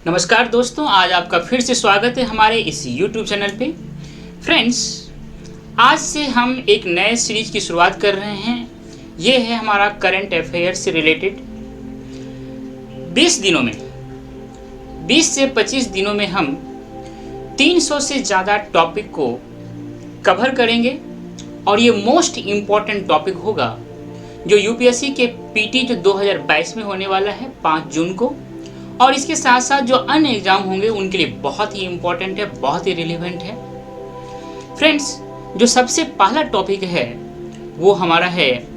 नमस्कार दोस्तों, आज आपका फिर से स्वागत है हमारे इस YouTube चैनल पे। फ्रेंड्स, आज से हम एक नए सीरीज की शुरुआत कर रहे हैं। ये है हमारा करंट अफेयर्स से रिलेटेड। 20 से 25 दिनों में हम 300 से ज़्यादा टॉपिक को कवर करेंगे और ये मोस्ट इम्पॉर्टेंट टॉपिक होगा जो यूपीएससी के पीटी जो 2022 में होने वाला है 5 जून को, और इसके साथ साथ जो अन्य एग्जाम होंगे उनके लिए बहुत ही इम्पोर्टेंट है, बहुत ही रिलेवेंट है। फ्रेंड्स, जो सबसे पहला टॉपिक है वो हमारा है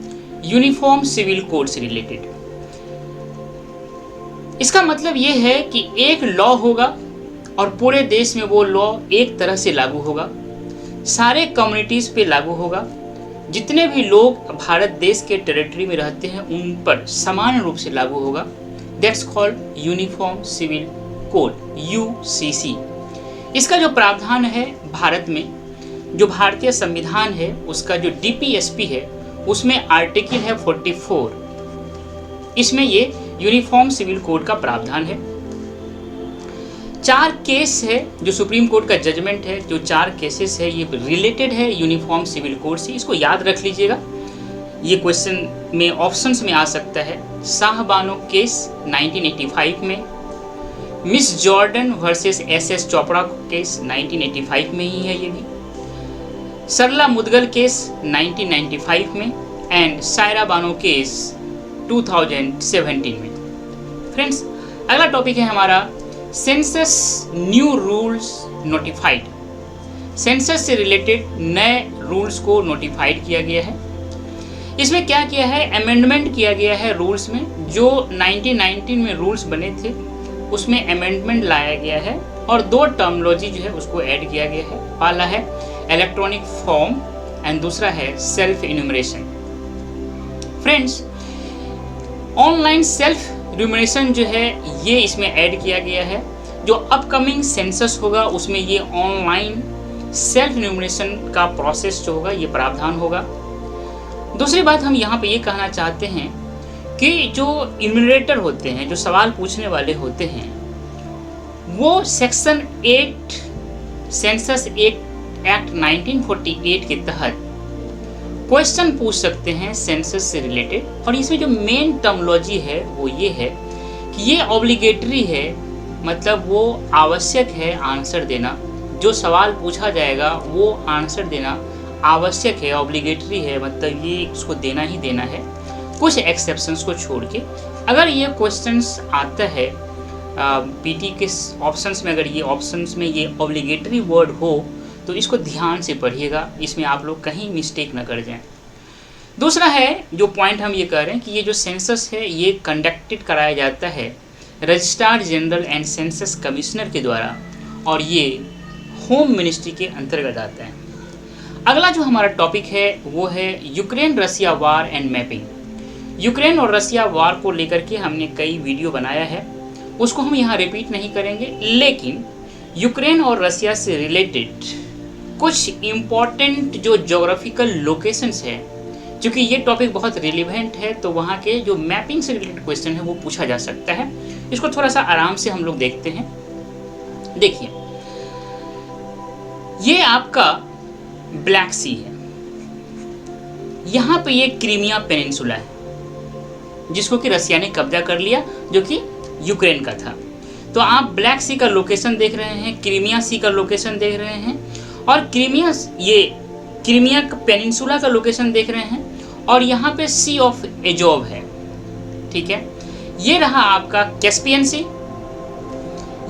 यूनिफॉर्म सिविल कोड से रिलेटेड। इसका मतलब ये है कि एक लॉ होगा और पूरे देश में वो लॉ एक तरह से लागू होगा, सारे कम्युनिटीज़ पे लागू होगा। जितने भी लोग भारत देश के टेरिटरी में रहते हैं उन पर समान रूप से लागू होगा। That's called uniform civil code, UCC. इसका जो प्रावधान है भारत में, जो भारतीय संविधान है उसका जो डीपीएसपी है उसमें आर्टिकल है 44, इसमें ये यूनिफॉर्म सिविल कोड का प्रावधान है। 4 केस है जो सुप्रीम कोर्ट का जजमेंट है, जो 4 केसेस है ये रिलेटेड है यूनिफॉर्म सिविल कोड से। इसको याद रख लीजिएगा, ये क्वेश्चन में ऑप्शंस में आ सकता है। शाहबानो केस 1985 में, miss Jordan versus SS Chopra case 1985 में ही है ये भी, सरला मुदगल केस 1995 में एंड सायरा बानो केस 2017 में। फ्रेंड्स, अगला टॉपिक है हमारा census new rules notified. Census से रिलेटेड नए रूल्स को नोटिफाइड किया गया है। इसमें क्या किया है, अमेंडमेंट किया गया है रूल्स में। जो 1919 में रूल्स बने थे उसमें अमेंडमेंट लाया गया है और 2 टर्मिनोलॉजी जो है उसको ऐड किया गया है। पहला है इलेक्ट्रॉनिक फॉर्म एंड दूसरा है self enumeration. Friends, online self enumeration जो है ये इसमें ऐड किया गया है। जो अपकमिंग सेंसस होगा उसमें ये ऑनलाइन सेल्फ इन्यूमरेशन का प्रोसेस जो होगा ये प्रावधान होगा। दूसरी बात हम यहाँ पे ये कहना चाहते हैं कि जो इन्यूमरेटर होते हैं, जो सवाल पूछने वाले होते हैं, वो सेक्शन 8 सेंसस एक्ट 1948 के तहत क्वेश्चन पूछ सकते हैं सेंसस से रिलेटेड। और इसमें जो मेन टर्मिनोलॉजी है वो ये है कि ये ऑब्लिगेटरी है, मतलब वो आवश्यक है आंसर देना। जो सवाल पूछा जाएगा वो आंसर देना आवश्यक है, ऑब्लिगेटरी है, मतलब ये उसको देना ही देना है, कुछ एक्सेप्शंस को छोड़ के। अगर ये क्वेश्चंस आता है पीटी के ऑप्शंस में, अगर ये ऑप्शंस में ये ऑब्लिगेटरी वर्ड हो तो इसको ध्यान से पढ़िएगा, इसमें आप लोग कहीं मिस्टेक ना कर जाएं। दूसरा है जो पॉइंट हम ये कह रहे हैं कि ये जो सेंसस है ये कंडक्टेड कराया जाता है registrar general and census commissioner के द्वारा और ये होम मिनिस्ट्री के अंतर्गत आता है। अगला जो हमारा टॉपिक है वो है Ukraine Russia war and mapping. Ukraine और रसिया वार को लेकर के हमने कई वीडियो बनाया है, उसको हम यहाँ रिपीट नहीं करेंगे, लेकिन यूक्रेन और रसिया से रिलेटेड कुछ इम्पॉर्टेंट जो जोग्राफिकल लोकेशंस है, क्योंकि ये टॉपिक बहुत रिलेवेंट है तो वहाँ के जो मैपिंग से रिलेटेड क्वेश्चन है वो पूछा जा सकता है। इसको थोड़ा सा आराम से हम लोग देखते हैं। देखिए, ये आपका ब्लैक सी है, यहाँ पे ये क्रीमिया पेनिनसुला है जिसको कि रसिया ने कब्जा कर लिया, जो कि यूक्रेन का था। तो आप ब्लैक सी का लोकेशन देख रहे हैं, क्रीमिया सी का लोकेशन देख रहे हैं, और क्रीमिया पेनिनसुला का लोकेशन देख रहे हैं, और यहाँ पे सी ऑफ एजोव है। ठीक है, ये रहा आपका कैस्पियन सी,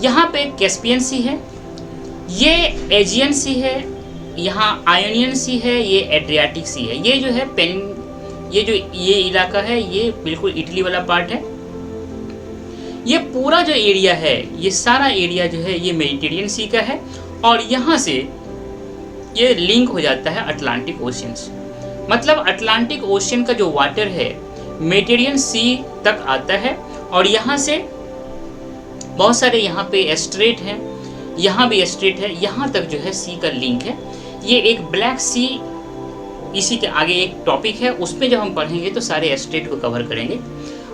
यहाँ पे कैस्पियन सी है, ये एजियन सी है, यहाँ आयोनियन सी है, ये एड्रियाटिक सी है। ये जो है ये इलाका है ये बिल्कुल इटली वाला पार्ट है। ये पूरा जो एरिया है, ये सारा एरिया जो है ये मेडिटेरियन सी का है, और यहाँ से ये लिंक हो जाता है अटलांटिक ओशियन से। मतलब अटलांटिक ओशियन का जो वाटर है मेडिटेरियन सी तक आता है, और यहाँ से बहुत सारे यहाँ पे एस्ट्रेट हैं, यहाँ भी एस्ट्रेट है, यहाँ तक जो है सी का लिंक है। ये एक ब्लैक सी, इसी के आगे एक टॉपिक है, उसमें जब हम पढ़ेंगे तो सारे एस्ट्रेट को कवर करेंगे।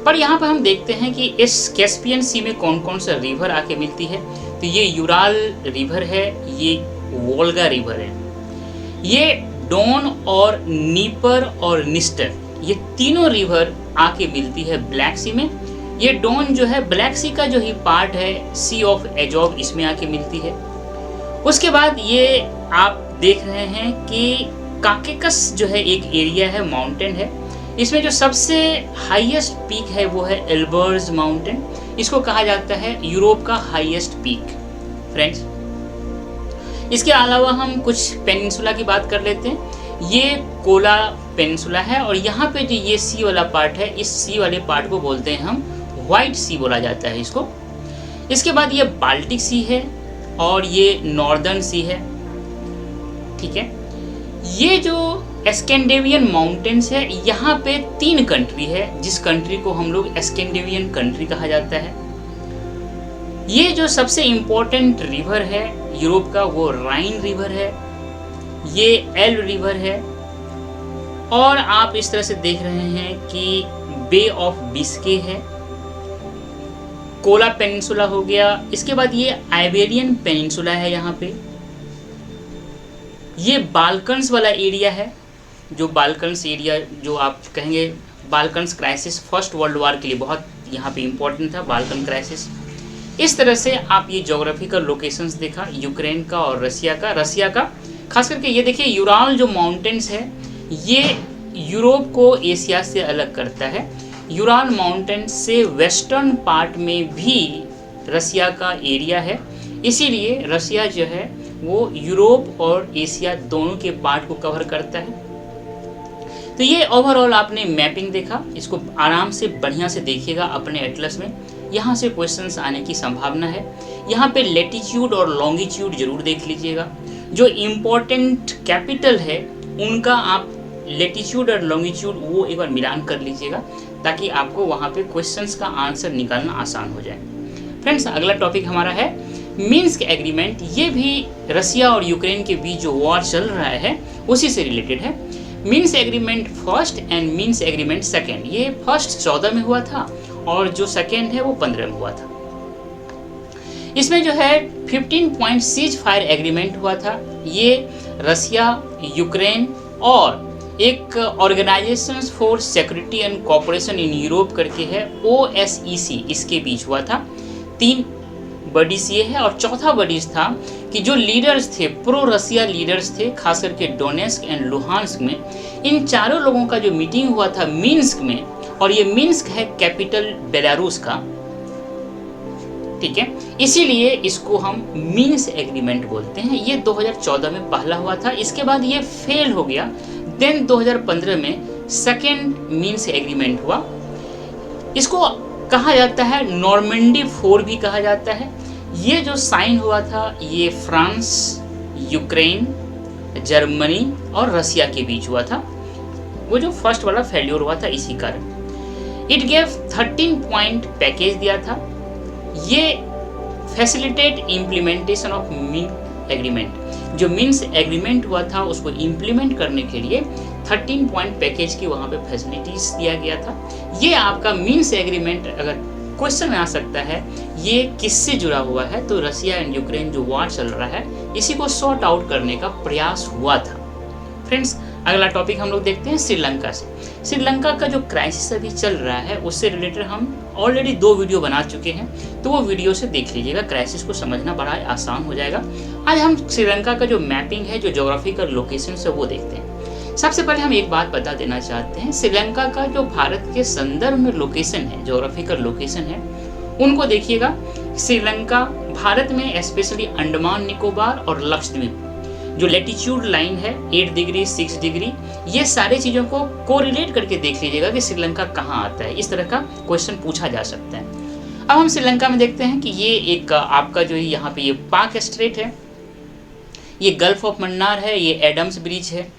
पर यहाँ पर हम देखते हैं कि इस कैस्पियन सी में कौन कौन सा रिवर आके मिलती है। तो ये यूराल रिवर है, ये वोल्गा रिवर है, ये डॉन और नीपर और निस्टर, ये तीनों रिवर आके मिलती है ब्लैक सी में। ये डॉन जो है ब्लैक सी का जो ही पार्ट है, सी ऑफ एजोव, इसमें आके मिलती है। उसके बाद ये आप देख रहे हैं कि काकेकस जो है एक एरिया है, माउंटेन है, इसमें जो सबसे हाईएस्ट पीक है वो है एल्बर्स माउंटेन। इसको कहा जाता है यूरोप का हाईएस्ट पीक फ्रेंड्स। इसके अलावा हम कुछ पेनिनसुला की बात कर लेते हैं। ये कोला पेनिनसुला है और यहाँ पे जो ये सी वाला पार्ट है, इस सी वाले पार्ट को बोलते हैं हम व्हाइट सी बोला जाता है इसको। इसके बाद ये बाल्टिक सी है और ये नॉर्दर्न सी है, ठीक है। ये जो स्कैंडिनेवियन माउंटेन्स है, यहाँ पे 3 कंट्री है, जिस कंट्री को हम लोग स्कैंडिनेवियन कंट्री कहा जाता है। ये जो सबसे इम्पोर्टेंट रिवर है यूरोप का वो राइन रिवर है, ये एल्ब रिवर है, और आप इस तरह से देख रहे हैं कि बे ऑफ बिस्के है, कोला पेनिनसुला हो गया। इसके बाद ये आइबेरियन पेनिनसुला है, यहाँ पे ये बाल्कन्स वाला एरिया है, जो बाल्कन्स एरिया जो आप कहेंगे Balkans crisis first world war के लिए बहुत यहाँ पे इम्पोर्टेंट था, बाल्कन क्राइसिस। इस तरह से आप ये ज्योग्राफिकल लोकेशंस देखा यूक्रेन का और रसिया का खास करके ये देखिए यूराल जो माउंटेन्स है ये यूरोप को एशिया से अलग करता है। यूराल माउंटेन से वेस्टर्न पार्ट में भी रसिया का एरिया है, इसीलिए रसिया जो है वो यूरोप और एशिया दोनों के पार्ट को कवर करता है। तो ये ओवरऑल आपने मैपिंग देखा, इसको आराम से बढ़िया से देखिएगा अपने एटलस में, यहाँ से क्वेश्चंस आने की संभावना है। यहाँ पे लेटीट्यूड और लॉन्गिट्यूड जरूर देख लीजिएगा, जो इम्पोर्टेंट कैपिटल है उनका आप लेटीट्यूड और लॉन्गिट्यूड वो एक बार मिलान कर लीजिएगा, ताकि आपको वहाँ पे क्वेश्चंस का आंसर निकालना आसान हो जाए। फ्रेंड्स, अगला टॉपिक हमारा है मिन्स्क एग्रीमेंट। ये भी रसिया और यूक्रेन के बीच जो वॉर चल रहा है उसी से रिलेटेड है। Minsk agreement first and Minsk agreement second, ये फर्स्ट 14 में हुआ था और जो सेकेंड है वो 15 में हुआ था। इसमें जो है 15 पॉइंट सीज फायर एग्रीमेंट हुआ था। ये रसिया, यूक्रेन और एक organisation for security and cooperation in Europe करके है, OSCE, इसके बीच हुआ था। 3 बडीज ये है और चौथा बडीज था कि जो लीडर्स थे, प्रो रसिया लीडर्स थे, खास करके डोनेस्क एंड लुहांस्क में, इन चारों लोगों का जो मीटिंग हुआ था मिन्स्क में, और ये मिन्स्क है कैपिटल बेलारूस का, ठीक है, इसीलिए इसको हम मिन्स्क एग्रीमेंट बोलते हैं। ये 2014 में पहला हुआ था, इसके बाद ये फेल हो गया। देन 2015 में सेकेंड मिन्स्क एग्रीमेंट हुआ। इसको कहा जाता है नॉर्मंडी 4 भी कहा जाता है। ये जो साइन हुआ था ये फ्रांस, यूक्रेन, जर्मनी और रसिया के बीच हुआ था। वो जो फर्स्ट वाला फेल्योर हुआ था इसी कारण। इट गेव 13 पॉइंट पैकेज दिया था। ये facilitate implementation of Minsk agreement. जो मिन्स्क एग्रीमेंट हुआ था उसको इम्प्लीमेंट करने के लिए 13 पॉइंट पैकेज की वहाँ पे फैसिलिटीज दिया गया था। ये आपका मिन्स्क एग्रीमेंट अगर क्वेश्चन में आ सकता है, ये किससे जुड़ा हुआ है, तो रसिया एंड यूक्रेन जो वॉर चल रहा है इसी को सॉर्ट आउट करने का प्रयास हुआ था। फ्रेंड्स, अगला टॉपिक हम लोग देखते हैं श्रीलंका से। श्रीलंका का जो क्राइसिस अभी चल रहा है उससे रिलेटेड हम ऑलरेडी 2 वीडियो बना चुके हैं, तो वो वीडियो से देख लीजिएगा, क्राइसिस को समझना बड़ा आसान हो जाएगा। आज हम श्रीलंका का जो मैपिंग है, जो ज्योग्राफिकल लोकेशन है वो देखते हैं। सबसे पहले हम एक बात बता देना चाहते हैं, श्रीलंका का जो भारत के संदर्भ में लोकेशन है, ज्योग्राफिकल लोकेशन है, उनको देखिएगा। श्रीलंका भारत में स्पेशली अंडमान निकोबार और लक्षद्वीप जो लेटीट्यूड लाइन है 8 डिग्री 6 डिग्री, ये सारी चीज़ों को कोरिलेट करके देख लीजिएगा कि श्रीलंका कहाँ आता है। इस तरह का क्वेश्चन पूछा जा सकता है। अब हम श्रीलंका में देखते हैं कि ये एक आपका जो है यहाँ पे ये पाक स्ट्रेट है, ये गल्फ ऑफ मन्नार है, ये एडम्स ब्रिज है।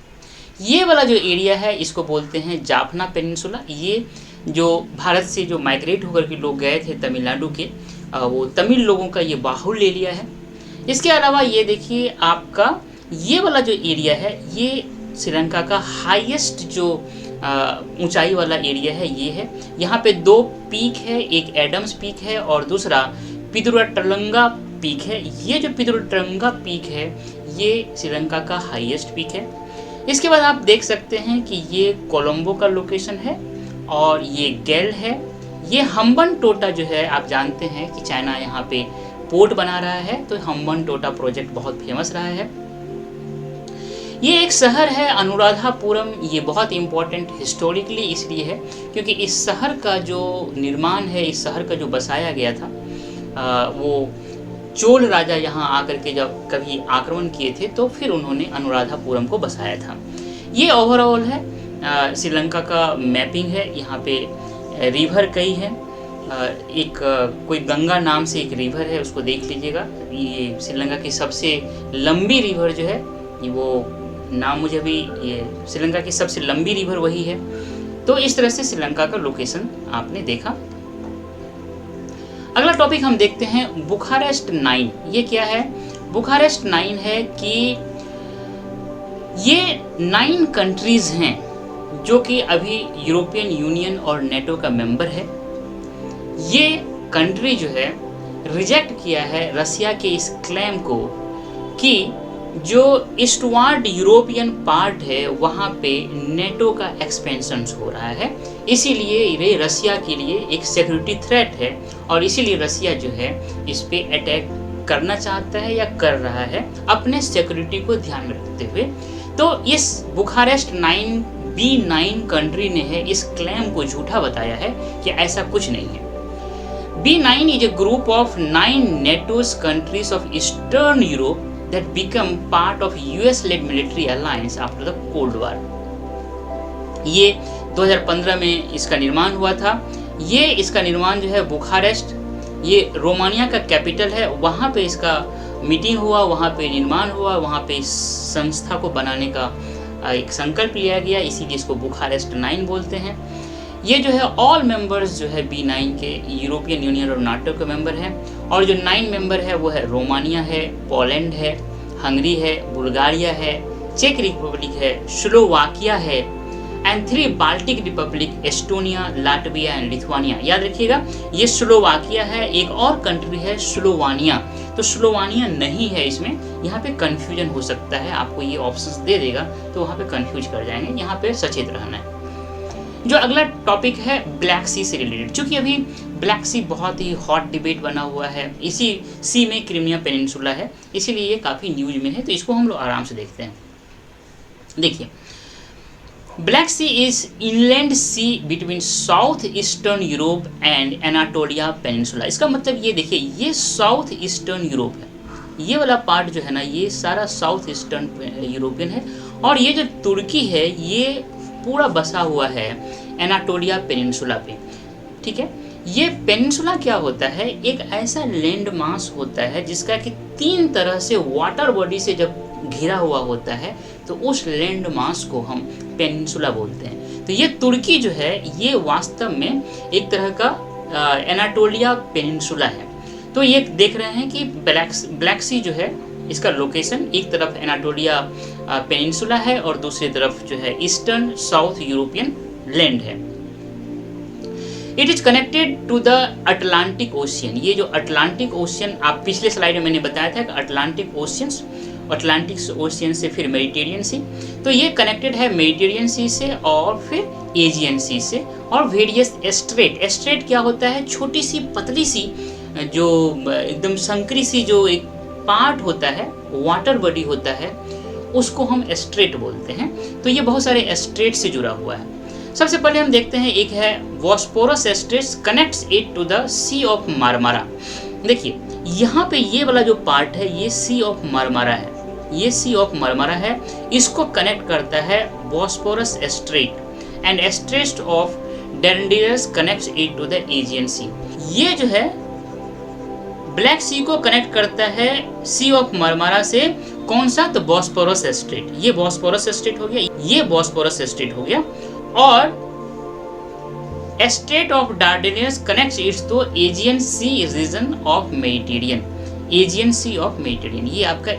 ये वाला जो एरिया है इसको बोलते हैं जाफना पेनिनसुला। ये जो भारत से जो माइग्रेट होकर के लोग गए थे तमिलनाडु के, वो तमिल लोगों का ये बाहुल्य एरिया है। इसके अलावा ये देखिए आपका ये वाला जो एरिया है ये श्रीलंका का हाईएस्ट जो ऊंचाई वाला एरिया है ये है। यहाँ पे 2 पीक है, एक एडम्स पीक है और दूसरा पिदुराटलंगा पीक है। ये जो पिदुराटलंगा पीक है ये श्रीलंका का हाईएस्ट पीक है। इसके बाद आप देख सकते हैं कि ये कोलंबो का लोकेशन है और ये गेल है। ये हम्बनटोटा जो है, आप जानते हैं कि चाइना यहाँ पे पोर्ट बना रहा है, तो हम्बनटोटा प्रोजेक्ट बहुत फेमस रहा है। ये एक शहर है अनुराधापुरम। ये बहुत इम्पोर्टेंट हिस्टोरिकली इसलिए है क्योंकि इस शहर का जो निर्माण है, इस शहर का जो बसाया गया था, वो चोल राजा यहाँ आकर के जब कभी आक्रमण किए थे तो फिर उन्होंने अनुराधापुरम को बसाया था। ये ओवरऑल है श्रीलंका का मैपिंग है। यहाँ पे रिवर कई है, एक कोई गंगा नाम से एक रिवर है, उसको देख लीजिएगा। ये श्रीलंका की सबसे लंबी रिवर जो है, वो नाम मुझे अभी, ये श्रीलंका की सबसे लंबी रिवर वही है। तो इस तरह से श्रीलंका का लोकेशन आपने देखा। अगला टॉपिक हम देखते हैं बुखारेस्ट 9। ये क्या है? बुखारेस्ट 9 है कि ये 9 कंट्रीज हैं जो कि अभी यूरोपियन यूनियन और नेटो का मेंबर है। ये कंट्री जो है रिजेक्ट किया है रसिया के इस क्लेम को कि जो ईस्टवार्ड यूरोपियन पार्ट है वहाँ पे नेटो का एक्सपेंशन हो रहा है, इसीलिए ये रसिया के लिए एक सिक्योरिटी थ्रेट है और इसीलिए रसिया जो है इस पे अटैक करना चाहता है या कर रहा है अपने सिक्योरिटी को ध्यान में रखते हुए। तो इस बुखारेस्ट 9 कंट्री ने है इस क्लेम को झूठा बताया है कि ऐसा कुछ नहीं है। B9 is a group of 9 NATO's countries of Eastern Europe that become part of US-led military alliance after the Cold War। ये 2015 में इसका निर्माण हुआ था। ये इसका निर्माण जो है बुखारेस्ट, ये रोमानिया का कैपिटल है, वहाँ पे इसका मीटिंग हुआ, वहाँ पे निर्माण हुआ, वहाँ पे इस संस्था को बनाने का एक संकल्प लिया गया, इसीलिए इसको बुखारेस्ट 9 बोलते हैं। ये जो है ऑल मेंबर्स जो है B9 के यूरोपियन यूनियन और नाटो के मेंबर हैं और जो 9 मेंबर है वो है रोमानिया है, पोलैंड है, हंगरी है, बुल्गारिया है, चेक रिपब्लिक है, स्लोवाकिया है and 3 Baltic Republic, Estonia, Latvia and Lithuania. याद रखिएगा ये स्लोवाकिया है। एक और कंट्री है स्लोवानिया, तो स्लोवानिया नहीं है इसमें, यहाँ पे कंफ्यूजन हो सकता है, आपको ये ऑप्शंस दे देगा तो वहाँ पे कंफ्यूज कर जाएंगे, यहाँ पे सचेत रहना है। जो अगला टॉपिक है ब्लैक सी से रिलेटेड, क्योंकि अभी ब्लैक सी बहुत ही हॉट डिबेट बना हुआ है, इसी सी में क्रिमिया पेनिनसुला है, इसीलिए ये काफ़ी न्यूज में है, तो इसको हम लोग आराम से देखते हैं। देखिए, black sea is inland sea between south eastern Europe and Anatolia peninsula. इसका मतलब ये देखिए, ये साउथ ईस्टर्न यूरोप है, ये वाला पार्ट जो है ना ये सारा साउथ ईस्टर्न यूरोपियन है और ये जो तुर्की है ये पूरा बसा हुआ है एनाटोलिया पेनिनसुला पे। ठीक है, ये पेनिनसुला क्या होता है? एक ऐसा लैंड मास होता है जिसका कि 3 तरह से वाटर बॉडी से जब घिरा हुआ होता है तो उस लैंड मास को हम पेनिनसुला बोलते हैं। तो ये तुर्की जो है ये वास्तव में एक तरह का एनाटोलिया पेनिनसुला है। तो ये देख रहे हैं कि ब्लैक सी जो है इसका लोकेशन एक तरफ एनाटोलिया पेनिनसुला है और दूसरी तरफ जो है ईस्टर्न साउथ यूरोपियन लैंड है। It is connected to the Atlantic Ocean. ये जो अटलांटिक ओशियन, आप पिछले स्लाइड में मैंने बताया था कि अटलांटिक ओशियन से फिर मेडिटेरियन सी, तो ये कनेक्टेड है मेडिटेरियन सी से और फिर एजियन सी से और वेरियस एस्ट्रेट क्या होता है? छोटी सी पतली सी जो एकदम संकरी सी जो एक पार्ट होता है, वाटर बॉडी होता है, उसको हम एस्ट्रेट बोलते हैं। तो ये बहुत सारे एस्ट्रेट से जुड़ा हुआ है। सबसे पहले हम देखते हैं, एक है Bosporus straits connects it to the sea of Marmara. देखिए यहाँ पे ये वाला जो पार्ट है ये सी ऑफ मार्मारा है, ये सी ऑफ मार्मारा है, इसको कनेक्ट करता है Bosporus strait and strait of Dardanelles connects it to the Aegean sea. ये जो है ब्लैक सी को कनेक्ट करता है सी ऑफ मार्मारा से, कौन सा? तो बॉस्पोरस एस्ट्रेट। ये बॉस्पोरस एस्ट्रेट हो गया, ये बॉस्पोरस एस्ट्रेट हो गया और strait of Dardanelles connects its to Aegean sea region of Mediterranean. Aegean sea of Mediterranean ये आपका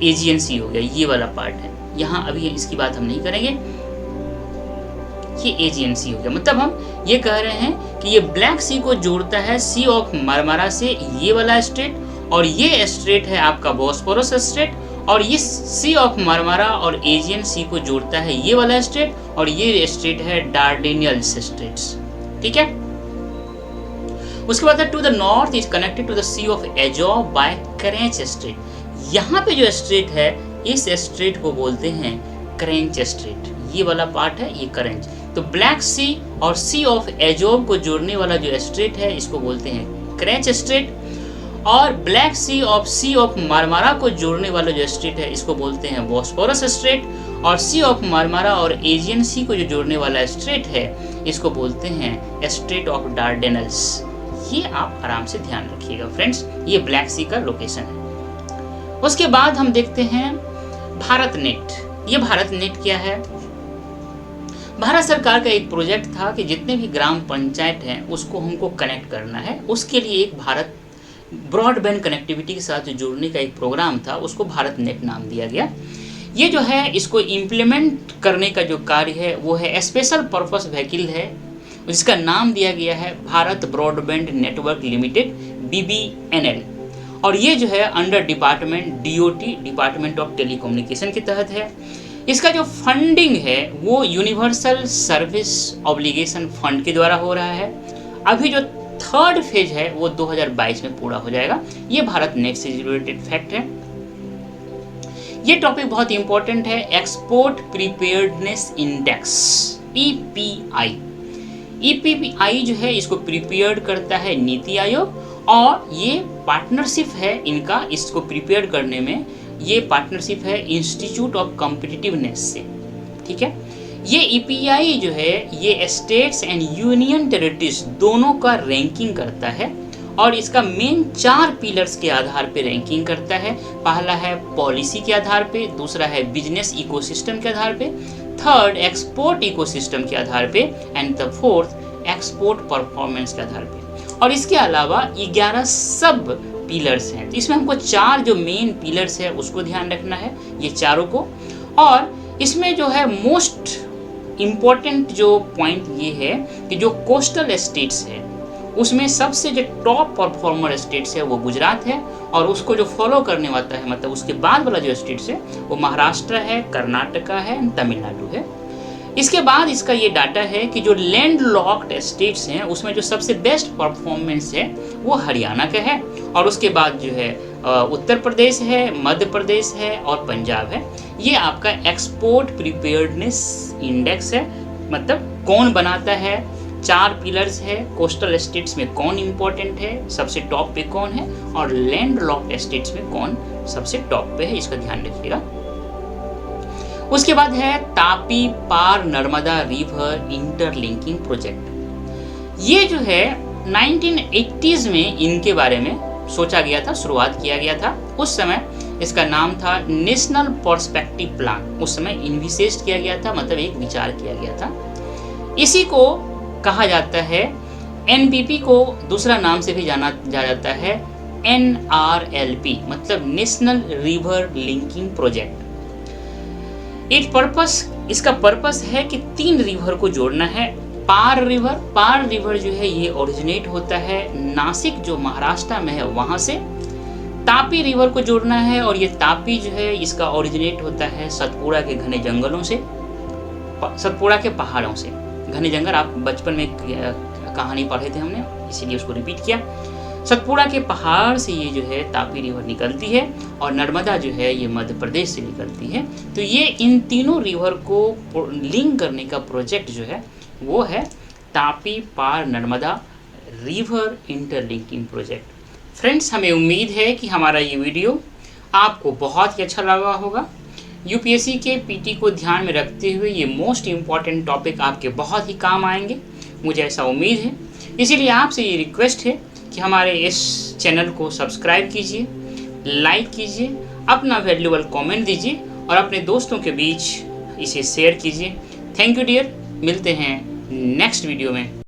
एजियन सी हो गया, ये वाला पार्ट है। यहाँ अभी इसकी बात हम नहीं करेंगे। ये एजियन सी हो गया। मतलब हम ये कह रहे हैं कि ये ब्लैक सी को जोड़ता है सी ऑफ मार्मारा से ये वाला स्ट्रेट, और ये स्ट्रेट है आपका बॉस्फोरस स्ट्रेट, और ये सी ऑफ मार्मारा और एजियन सी को जोड़ता है ये वाला स्ट्रेट, और ये स्ट्रेट है डार्डेनियल्स स्ट्रेट्स। ठीक है। उसके बाद to the north is connected to the sea of Azov by Kerch strait. यहाँ पे जो स्ट्रेट है इस स्ट्रेट को बोलते हैं करेंच स्ट्रेट। ये वाला पार्ट है ये करेंच। तो ब्लैक सी और सी ऑफ एजोव को जोड़ने वाला जो स्ट्रेट है इसको बोलते हैं करेंच स्ट्रेट, और ब्लैक सी ऑफ मार्मारा को जोड़ने वाला जो स्ट्रेट है इसको बोलते हैं बॉस्फोरस स्ट्रेट, और सी ऑफ मार्मारा और एजियन सी को जो जोड़ने वाला स्ट्रेट है इसको बोलते हैं स्ट्रेट ऑफ डार्डेनल्स। ये आप आराम से ध्यान रखिएगा फ्रेंड्स, ये ब्लैक सी का लोकेशन है। उसके बाद हम देखते हैं भारत नेट। ये भारत नेट क्या है? भारत सरकार का एक प्रोजेक्ट था कि जितने भी ग्राम पंचायत हैं उसको हमको कनेक्ट करना है। उसके लिए एक भारत ब्रॉडबैंड कनेक्टिविटी के साथ जोड़ने का एक प्रोग्राम था, उसको भारत नेट नाम दिया गया। ये जो है इसको इम्प्लीमेंट करने का जो कार्य है वो है स्पेशल पर्पस व्हीकल है, जिसका नाम दिया गया है Bharat broadband network limited BBNL, और ये जो है under department DOT department of telecommunication के तहत है। इसका जो फंडिंग है वो यूनिवर्सल सर्विस ऑब्लिगेशन फंड के द्वारा हो रहा है। अभी जो थर्ड फेज है वो 2022 में पूरा हो जाएगा। ये भारत नेट से रिलेटेड फैक्ट है। ये टॉपिक बहुत इंपॉर्टेंट है, एक्सपोर्ट प्रीपेयर्डनेस इंडेक्स EPI। EPI जो है इसको प्रिपेयर्ड करता है नीति आयोग, और ये पार्टनरशिप है इनका, इसको प्रिपेयर करने में ये पार्टनरशिप है इंस्टीट्यूट ऑफ कॉम्पिटिटिवनेस से। ठीक है। ये EPI जो है ये स्टेट्स एंड यूनियन टेरिटरीज दोनों का रैंकिंग करता है, और इसका मेन 4 पिलर्स के आधार पे रैंकिंग करता है। पहला है पॉलिसी के आधार पे, दूसरा है बिजनेस इकोसिस्टम के आधार पे, थर्ड एक्सपोर्ट इकोसिस्टम के आधार पे, and the fourth export performance के आधार पे। और इसके अलावा 11 सब पिलर्स हैं। तो इसमें हमको 4 जो मेन पिलर्स है उसको ध्यान रखना है, ये चारों को। और इसमें जो है मोस्ट इम्पॉर्टेंट जो पॉइंट ये है कि जो कोस्टल स्टेट्स है उसमें सबसे जो टॉप परफॉर्मर स्टेट्स है वो गुजरात है, और उसको जो फॉलो करने वाला है मतलब उसके बाद वाला जो स्टेट्स है वो महाराष्ट्र है, कर्नाटका है, तमिलनाडु है। इसके बाद इसका ये डाटा है कि जो लैंड लॉक्ड स्टेट्स हैं उसमें जो सबसे बेस्ट परफॉर्मेंस है वो हरियाणा का है, और उसके बाद जो है उत्तर प्रदेश है, मध्य प्रदेश है और पंजाब है। ये आपका एक्सपोर्ट प्रिपेयर्डनेस इंडेक्स है, मतलब कौन बनाता है, 4 पिलर्स है, कोस्टल स्टेट्स में कौन इंपॉर्टेंट है, सबसे टॉप पे कौन है, और लैंड लॉक्ड स्टेट्स में कौन सबसे टॉप पे है, इसका ध्यान रखिएगा। उसके बाद है Tapi Par Narmada river interlinking project. ये जो है 1980s में इनके बारे में सोचा गया था, शुरुआत किया गया था। उस समय इसका नाम था नेशनल पर्सपेक्टिव प्लान। उस समय इन्विसेस्ट किया गया था, मतलब एक विचार किया गया था। इसी को कहा जाता है, NPP को दूसरा नाम से भी जाना जाता है NRLP, मतलब नेशनल रिवर लिंकिंग प्रोजेक्ट। इसका पर्पस है कि 3 रिवर को जोड़ना है। पार रिवर जो है ये ओरिजिनेट होता है नासिक जो महाराष्ट्र में है वहां से। तापी रिवर को जोड़ना है, और ये तापी जो है इसका ओरिजिनेट होता है सतपुड़ा के घने जंगलों से, सतपुड़ा के पहाड़ों से। घने जंगल आप बचपन में कहानी पढ़े थे हमने, इसीलिए उसको रिपीट किया। सतपुड़ा के पहाड़ से ये जो है तापी रिवर निकलती है, और नर्मदा जो है ये मध्य प्रदेश से निकलती है। तो ये इन तीनों रिवर को लिंक करने का प्रोजेक्ट जो है वो है Tapi Par Narmada river interlinking project. Friends, हमें उम्मीद है कि हमारा ये वीडियो आपको बहुत ही अच्छा लगा होगा। UPSC के PT को ध्यान में रखते हुए ये मोस्ट इम्पॉर्टेंट टॉपिक आपके बहुत ही काम आएंगे, मुझे ऐसा उम्मीद है। इसीलिए आपसे ये रिक्वेस्ट है कि हमारे इस चैनल को सब्सक्राइब कीजिए, लाइक कीजिए, अपना वैल्यूएबल कमेंट दीजिए, और अपने दोस्तों के बीच इसे शेयर कीजिए। थैंक यू डियर, मिलते हैं नेक्स्ट वीडियो में।